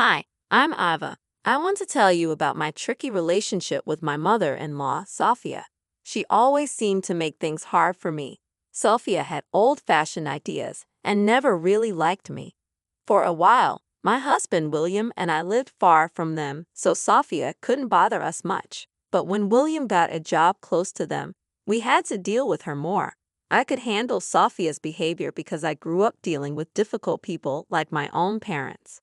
Hi, I'm Ava. I want to tell you about my tricky relationship with my mother-in-law, Sophia. She always seemed to make things hard for me. Sophia had old-fashioned ideas and never really liked me. For a while, my husband William and I lived far from them, so Sophia couldn't bother us much. But when William got a job close to them, we had to deal with her more. I could handle Sophia's behavior because I grew up dealing with difficult people like my own parents.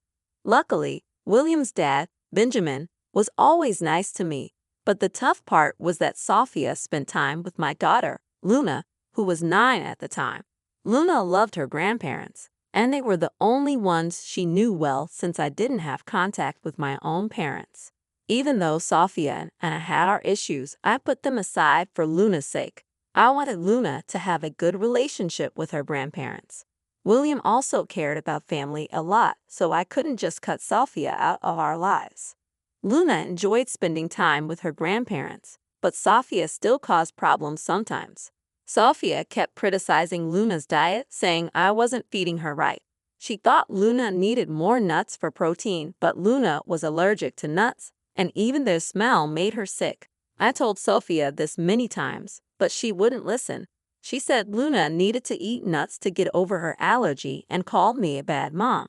Luckily, William's dad, Benjamin, was always nice to me, but the tough part was that Sophia spent time with my daughter, Luna, who was 9 at the time. Luna loved her grandparents, and they were the only ones she knew well since I didn't have contact with my own parents. Even though Sophia and I had our issues, I put them aside for Luna's sake. I wanted Luna to have a good relationship with her grandparents. William also cared about family a lot, so I couldn't just cut Sophia out of our lives. Luna enjoyed spending time with her grandparents, but Sophia still caused problems sometimes. Sophia kept criticizing Luna's diet, saying I wasn't feeding her right. She thought Luna needed more nuts for protein, but Luna was allergic to nuts, and even their smell made her sick. I told Sophia this many times, but she wouldn't listen. She said Luna needed to eat nuts to get over her allergy and called me a bad mom.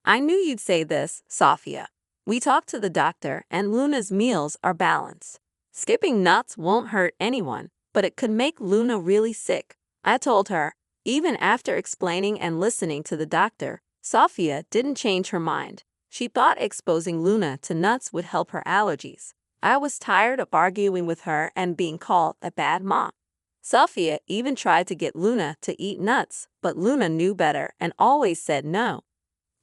I knew you'd say this, Sophia. We talked to the doctor and Luna's meals are balanced. Skipping nuts won't hurt anyone, but it could make Luna really sick. I told her. Even after explaining and listening to the doctor, Sophia didn't change her mind. She thought exposing Luna to nuts would help her allergies. I was tired of arguing with her and being called a bad mom. Sophia even tried to get Luna to eat nuts, but Luna knew better and always said no.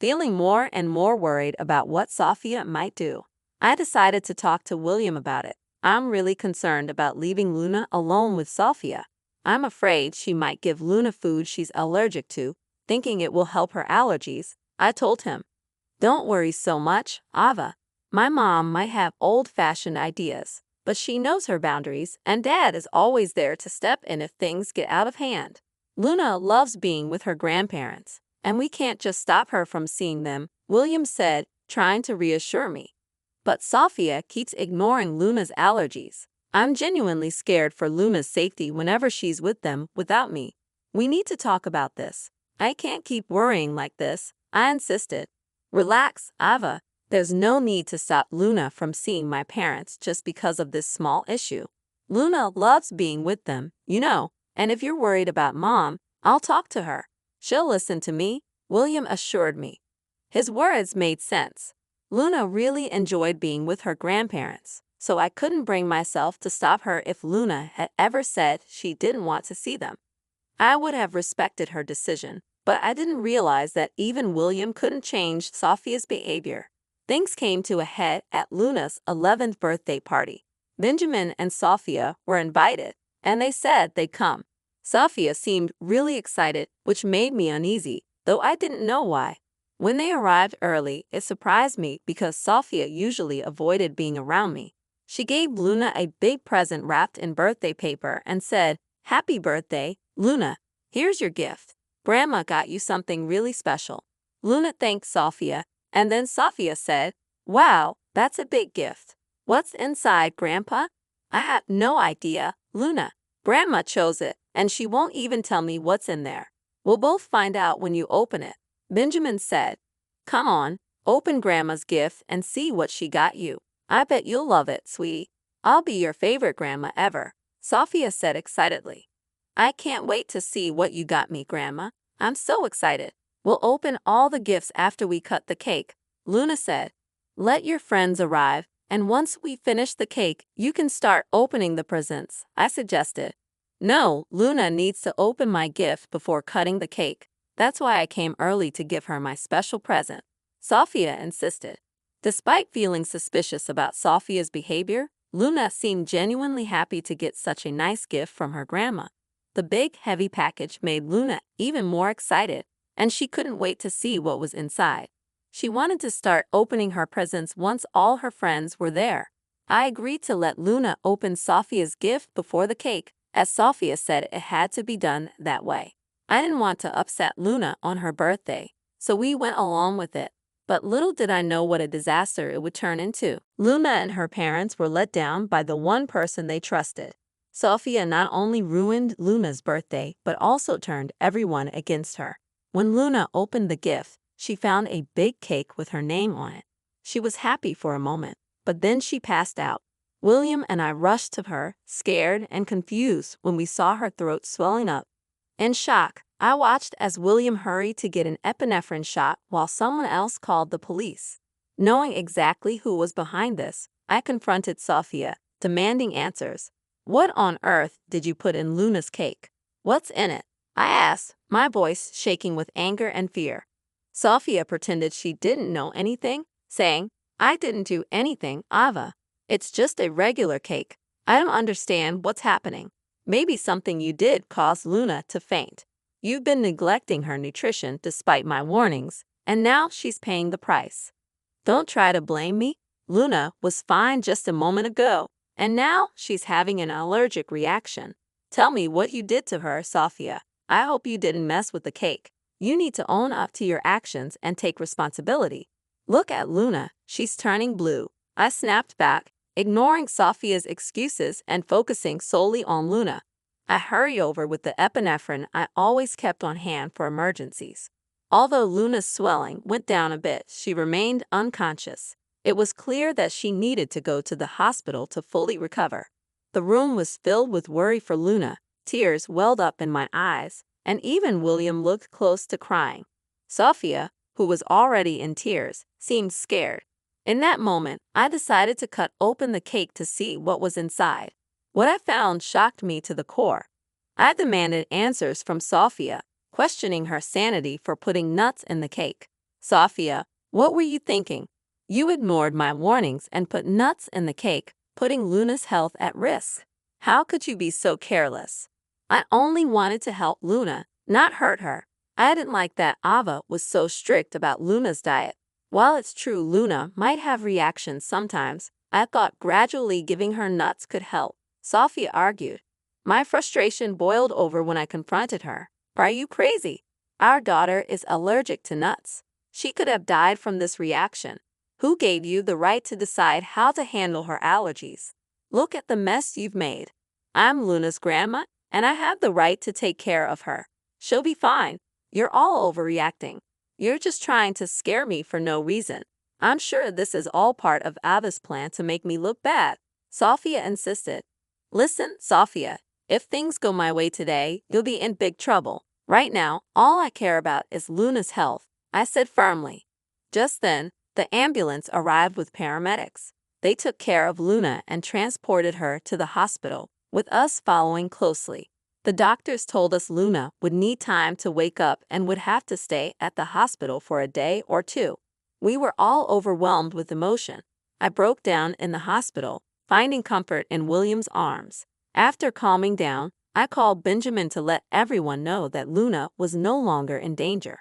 Feeling more and more worried about what Sophia might do, I decided to talk to William about it. I'm really concerned about leaving Luna alone with Sophia. I'm afraid she might give Luna food she's allergic to, thinking it will help her allergies. I told him, "Don't worry so much, Ava. My mom might have old-fashioned ideas, but she knows her boundaries, and Dad is always there to step in if things get out of hand. Luna loves being with her grandparents, and we can't just stop her from seeing them," William said, trying to reassure me. But Sophia keeps ignoring Luna's allergies. I'm genuinely scared for Luna's safety whenever she's with them without me. We need to talk about this. I can't keep worrying like this, I insisted. Relax, Ava. There's no need to stop Luna from seeing my parents just because of this small issue. Luna loves being with them, and if you're worried about Mom, I'll talk to her. She'll listen to me, William assured me. His words made sense. Luna really enjoyed being with her grandparents, so I couldn't bring myself to stop her if Luna had ever said she didn't want to see them. I would have respected her decision, but I didn't realize that even William couldn't change Sophia's behavior. Things came to a head at Luna's 11th birthday party. Benjamin and Sophia were invited, and they said they'd come. Sophia seemed really excited, which made me uneasy, though I didn't know why. When they arrived early, it surprised me because Sophia usually avoided being around me. She gave Luna a big present wrapped in birthday paper and said, "Happy birthday, Luna. Here's your gift. Grandma got you something really special." Luna thanked Sophia, and then Sophia said, "Wow, that's a big gift. What's inside, Grandpa?" "I have no idea, Luna. Grandma chose it, and she won't even tell me what's in there. We'll both find out when you open it," Benjamin said. "Come on, open Grandma's gift and see what she got you. I bet you'll love it, sweetie. I'll be your favorite grandma ever," Sophia said excitedly. "I can't wait to see what you got me, Grandma. I'm so excited. We'll open all the gifts after we cut the cake," Luna said. "Let your friends arrive, and once we finish the cake, you can start opening the presents," I suggested. "No, Luna needs to open my gift before cutting the cake. That's why I came early to give her my special present," Sophia insisted. Despite feeling suspicious about Sophia's behavior, Luna seemed genuinely happy to get such a nice gift from her grandma. The big, heavy package made Luna even more excited, and she couldn't wait to see what was inside. She wanted to start opening her presents once all her friends were there. I agreed to let Luna open Sophia's gift before the cake, as Sophia said it had to be done that way. I didn't want to upset Luna on her birthday, so we went along with it. But little did I know what a disaster it would turn into. Luna and her parents were let down by the one person they trusted. Sophia not only ruined Luna's birthday, but also turned everyone against her. When Luna opened the gift, she found a big cake with her name on it. She was happy for a moment, but then she passed out. William and I rushed to her, scared and confused when we saw her throat swelling up. In shock, I watched as William hurried to get an epinephrine shot while someone else called the police. Knowing exactly who was behind this, I confronted Sophia, demanding answers. What on earth did you put in Luna's cake? What's in it? I asked, my voice shaking with anger and fear. Sophia pretended she didn't know anything, saying, I didn't do anything, Ava. It's just a regular cake. I don't understand what's happening. Maybe something you did caused Luna to faint. You've been neglecting her nutrition despite my warnings, and now she's paying the price. Don't try to blame me. Luna was fine just a moment ago, and now she's having an allergic reaction. Tell me what you did to her, Sophia. I hope you didn't mess with the cake. You need to own up to your actions and take responsibility. Look at Luna. She's turning blue. I snapped back, ignoring Sophia's excuses and focusing solely on Luna. I hurry over with the epinephrine I always kept on hand for emergencies. Although Luna's swelling went down a bit, she remained unconscious. It was clear that she needed to go to the hospital to fully recover. The room was filled with worry for Luna. Tears welled up in my eyes, and even William looked close to crying. Sophia, who was already in tears, seemed scared. In that moment, I decided to cut open the cake to see what was inside. What I found shocked me to the core. I demanded answers from Sophia, questioning her sanity for putting nuts in the cake. Sophia, what were you thinking? You ignored my warnings and put nuts in the cake, putting Luna's health at risk. How could you be so careless? I only wanted to help Luna, not hurt her. I didn't like that Ava was so strict about Luna's diet. While it's true Luna might have reactions sometimes, I thought gradually giving her nuts could help. Sophia argued. My frustration boiled over when I confronted her. Are you crazy? Our daughter is allergic to nuts. She could have died from this reaction. Who gave you the right to decide how to handle her allergies? Look at the mess you've made. I'm Luna's grandma, and I have the right to take care of her. She'll be fine. You're all overreacting. You're just trying to scare me for no reason. I'm sure this is all part of Ava's plan to make me look bad. Sophia insisted. Listen, Sophia, if things go my way today, you'll be in big trouble. Right now, all I care about is Luna's health, I said firmly. Just then, the ambulance arrived with paramedics. They took care of Luna and transported her to the hospital, with us following closely. The doctors told us Luna would need time to wake up and would have to stay at the hospital for a day or two. We were all overwhelmed with emotion. I broke down in the hospital, finding comfort in William's arms. After calming down, I called Benjamin to let everyone know that Luna was no longer in danger.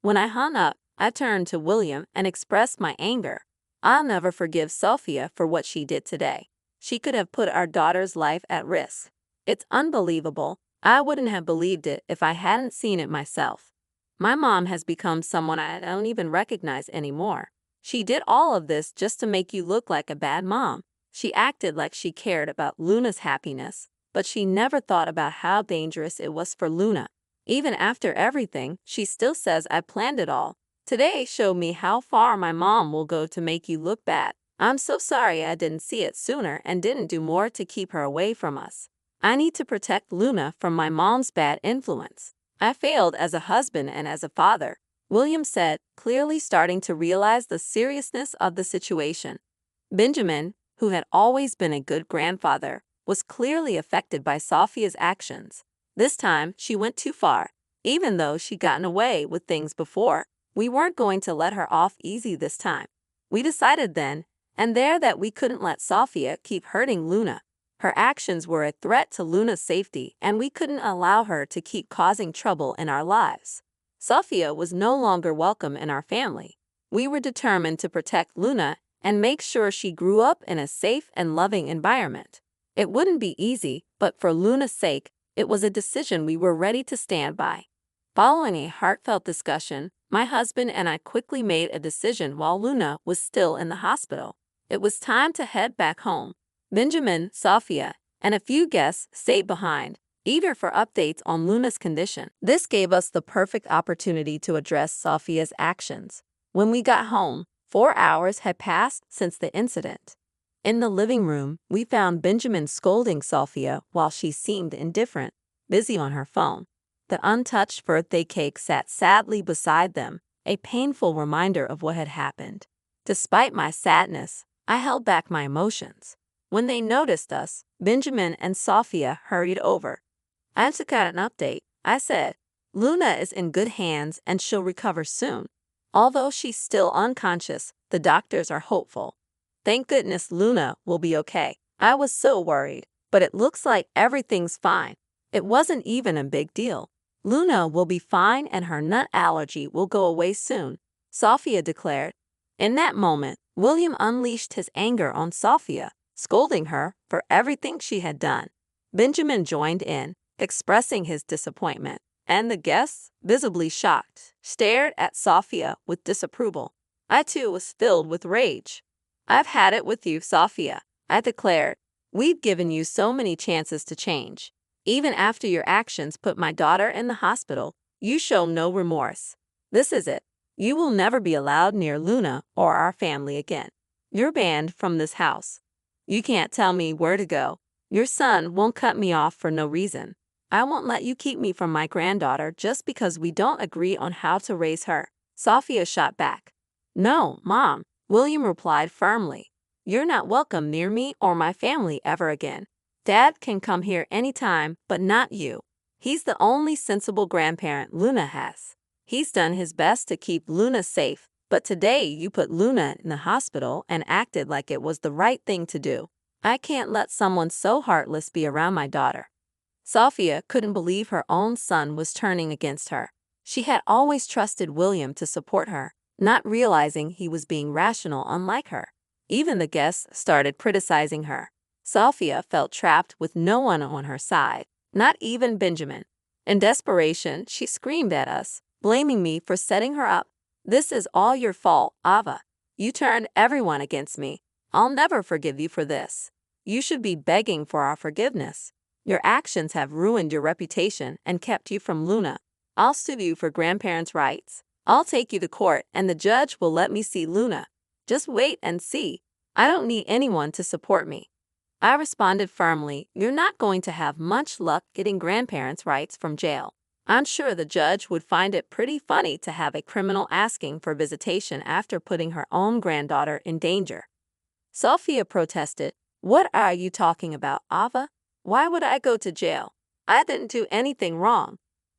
When I hung up, I turned to William and expressed my anger. I'll never forgive Sophia for what she did today. She could have put our daughter's life at risk. It's unbelievable. I wouldn't have believed it if I hadn't seen it myself. My mom has become someone I don't even recognize anymore. She did all of this just to make you look like a bad mom. She acted like she cared about Luna's happiness, but she never thought about how dangerous it was for Luna. Even after everything, she still says I planned it all. Today showed me how far my mom will go to make you look bad. I'm so sorry I didn't see it sooner and didn't do more to keep her away from us. I need to protect Luna from my mom's bad influence. I failed as a husband and as a father, William said, clearly starting to realize the seriousness of the situation. Benjamin, who had always been a good grandfather, was clearly affected by Sophia's actions. This time, she went too far. Even though she'd gotten away with things before, we weren't going to let her off easy this time. We decided then and there that we couldn't let Sophia keep hurting Luna. Her actions were a threat to Luna's safety, and we couldn't allow her to keep causing trouble in our lives. Sophia was no longer welcome in our family. We were determined to protect Luna and make sure she grew up in a safe and loving environment. It wouldn't be easy, but for Luna's sake, it was a decision we were ready to stand by. Following a heartfelt discussion, My husband and I quickly made a decision while Luna was still in the hospital. It was time to head back home. Benjamin, Sophia, and a few guests stayed behind, eager for updates on Luna's condition. This gave us the perfect opportunity to address Sophia's actions. When we got home, 4 hours had passed since the incident. In the living room, we found Benjamin scolding Sophia while she seemed indifferent, busy on her phone. The untouched birthday cake sat sadly beside them, a painful reminder of what had happened. Despite my sadness, I held back my emotions. When they noticed us, Benjamin and Sophia hurried over. "I just got an update," I said. "Luna is in good hands and she'll recover soon. Although she's still unconscious, the doctors are hopeful. Thank goodness Luna will be okay." I was so worried, but it looks like everything's fine. It wasn't even a big deal. "Luna will be fine and her nut allergy will go away soon," Sophia declared. In that moment, William unleashed his anger on Sophia, scolding her for everything she had done. Benjamin joined in, expressing his disappointment, and the guests, visibly shocked, stared at Sophia with disapproval. I too was filled with rage. "I've had it with you, Sophia," I declared. "We've given you so many chances to change. Even after your actions put my daughter in the hospital, you show no remorse. This is it. You will never be allowed near Luna or our family again. You're banned from this house. You can't tell me where to go. Your son won't cut me off for no reason. I won't let you keep me from my granddaughter just because we don't agree on how to raise her." Sophia shot back. "No, Mom," William replied firmly. "You're not welcome near me or my family ever again. Dad can come here anytime, but not you. He's the only sensible grandparent Luna has. He's done his best to keep Luna safe, but today you put Luna in the hospital and acted like it was the right thing to do. I can't let someone so heartless be around my daughter." Sophia couldn't believe her own son was turning against her. She had always trusted William to support her, not realizing he was being rational unlike her. Even the guests started criticizing her. Sophia felt trapped with no one on her side, not even Benjamin. In desperation, she screamed at us, blaming me for setting her up. "This is all your fault, Ava. You turned everyone against me. I'll never forgive you for this. You should be begging for our forgiveness. Your actions have ruined your reputation and kept you from Luna. I'll sue you for grandparents' rights. I'll take you to court and the judge will let me see Luna. Just wait and see. I don't need anyone to support me." I responded firmly, "You're not going to have much luck getting grandparents' rights from jail. I'm sure the judge would find it pretty funny to have a criminal asking for visitation after putting her own granddaughter in danger." Sophia protested. "What are you talking about, Ava? Why would I go to jail? I didn't do anything wrong."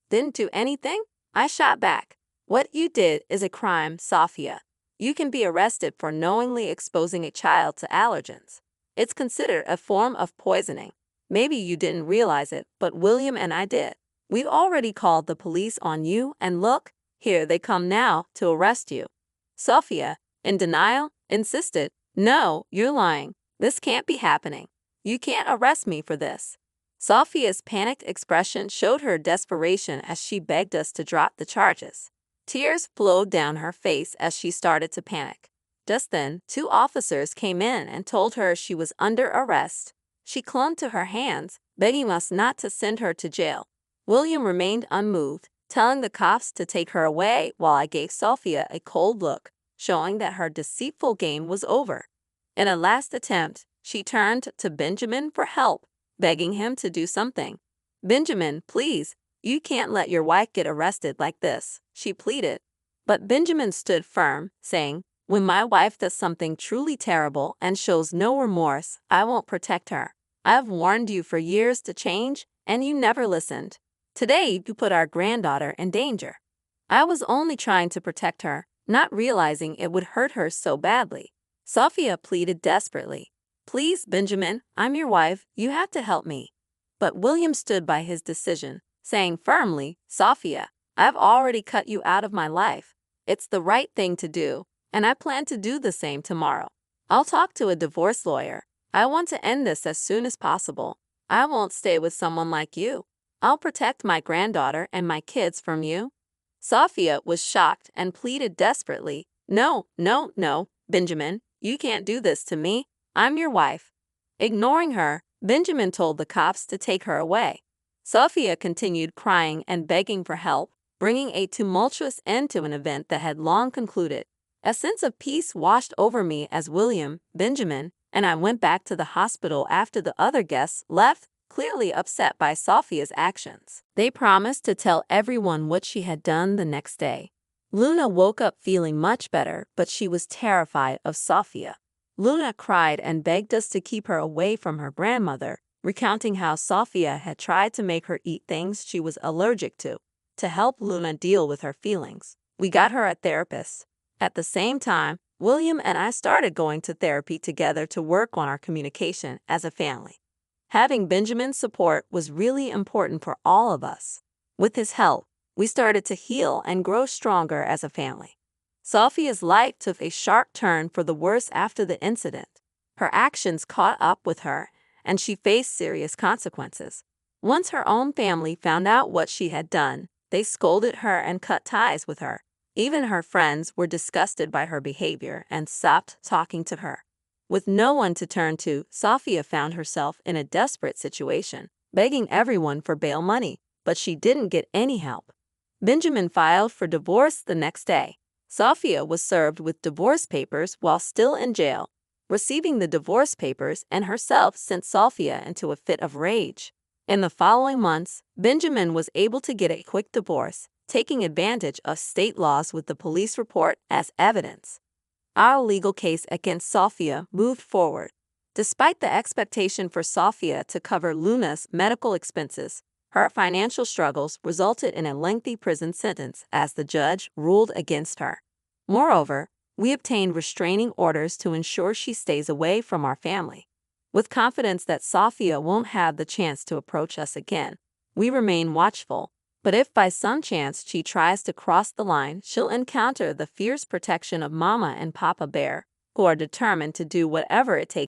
"Didn't do anything?" I shot back. "What you did is a crime, Sophia. You can be arrested for knowingly exposing a child to allergens. It's considered a form of poisoning. Maybe you didn't realize it, but William and I did. We've already called the police on you, and look, here they come now to arrest you." Sophia, in denial, insisted, "No, you're lying. This can't be happening. You can't arrest me for this." Sophia's panicked expression showed her desperation as she begged us to drop the charges. Tears flowed down her face as she started to panic. Just then, 2 officers came in and told her she was under arrest. She clung to her hands, begging us not to send her to jail. William remained unmoved, telling the cops to take her away while I gave Sophia a cold look, showing that her deceitful game was over. In a last attempt, she turned to Benjamin for help, begging him to do something. "Benjamin, please, you can't let your wife get arrested like this," she pleaded. But Benjamin stood firm, saying, "When my wife does something truly terrible and shows no remorse, I won't protect her. I've warned you for years to change, and you never listened. Today, you put our granddaughter in danger." I was only trying to protect her, not realizing it would hurt her so badly. Sophia pleaded desperately, "Please, Benjamin, I'm your wife. You have to help me." But William stood by his decision, saying firmly, "Sophia, I've already cut you out of my life. It's the right thing to do, and I plan to do the same tomorrow. I'll talk to a divorce lawyer. I want to end this as soon as possible. I won't stay with someone like you. I'll protect my granddaughter and my kids from you." Sophia was shocked and pleaded desperately, "No, no, no, Benjamin, you can't do this to me. I'm your wife." Ignoring her, Benjamin told the cops to take her away. Sophia continued crying and begging for help, bringing a tumultuous end to an event that had long concluded. A sense of peace washed over me as William, Benjamin, and I went back to the hospital after the other guests left, clearly upset by Sophia's actions. They promised to tell everyone what she had done the next day. Luna woke up feeling much better, but she was terrified of Sophia. Luna cried and begged us to keep her away from her grandmother, recounting how Sophia had tried to make her eat things she was allergic to. To help Luna deal with her feelings, we got her a therapist. At the same time, William and I started going to therapy together to work on our communication as a family. Having Benjamin's support was really important for all of us. With his help, we started to heal and grow stronger as a family. Sophia's life took a sharp turn for the worse after the incident. Her actions caught up with her, and she faced serious consequences. Once her own family found out what she had done, they scolded her and cut ties with her. Even her friends were disgusted by her behavior and stopped talking to her. With no one to turn to, Sophia found herself in a desperate situation, begging everyone for bail money, but she didn't get any help. Benjamin filed for divorce the next day. Sophia was served with divorce papers while still in jail. Receiving the divorce papers and herself sent Sophia into a fit of rage. In the following months, Benjamin was able to get a quick divorce, taking advantage of state laws with the police report as evidence. Our legal case against Sophia moved forward. Despite the expectation for Sophia to cover Luna's medical expenses, her financial struggles resulted in a lengthy prison sentence as the judge ruled against her. Moreover, we obtained restraining orders to ensure she stays away from our family. With confidence that Sophia won't have the chance to approach us again, we remain watchful. But if by some chance she tries to cross the line, she'll encounter the fierce protection of Mama and Papa Bear, who are determined to do whatever it takes